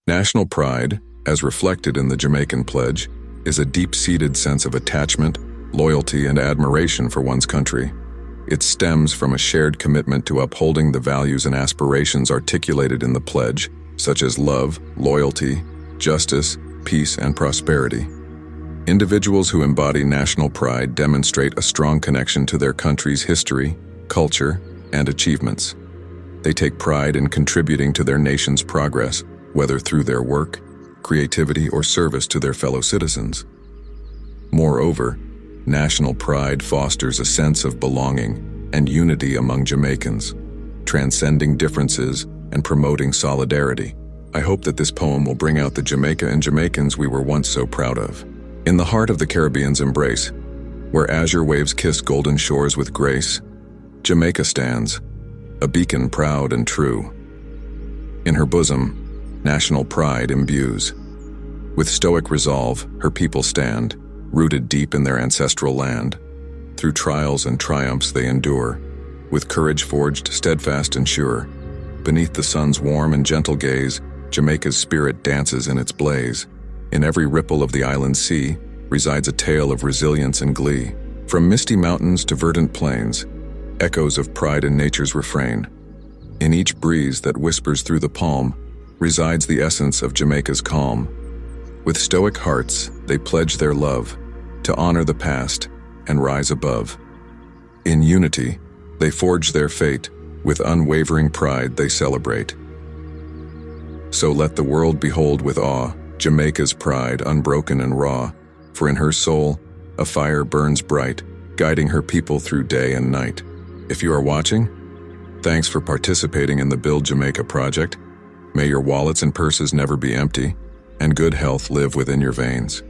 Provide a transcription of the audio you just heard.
National pride, as reflected in the Jamaican pledge, is a deep-seated sense of attachment, loyalty, and admiration for one's country. It stems from a shared commitment to upholding the values and aspirations articulated in the pledge, such as love, loyalty, justice, peace, and prosperity. Individuals who embody national pride demonstrate a strong connection to their country's history, culture, and achievements. They take pride in contributing to their nation's progress, whether through their work, creativity, or service to their fellow citizens. Moreover, national pride fosters a sense of belonging and unity among Jamaicans, transcending differences and promoting solidarity. I hope that this poem will bring out the Jamaica and Jamaicans we were once so proud of. In the heart of the Caribbean's embrace, where azure waves kiss golden shores with grace, Jamaica stands, a beacon proud and true. In her bosom, national pride imbues. With stoic resolve, her people stand, rooted deep in their ancestral land. Through trials and triumphs they endure, with courage forged steadfast and sure. Beneath the sun's warm and gentle gaze, Jamaica's spirit dances in its blaze. In every ripple of the island sea resides a tale of resilience and glee. From misty mountains to verdant plains, echoes of pride in nature's refrain. In each breeze that whispers through the palm resides the essence of Jamaica's calm. With stoic hearts, they pledge their love to honor the past and rise above. In unity, they forge their fate. With unwavering pride, they celebrate. So let the world behold with awe Jamaica's pride, unbroken and raw, for in her soul, a fire burns bright, guiding her people through day and night. If you are watching, thanks for participating in the Build Jamaica project. May your wallets and purses never be empty, and good health live within your veins.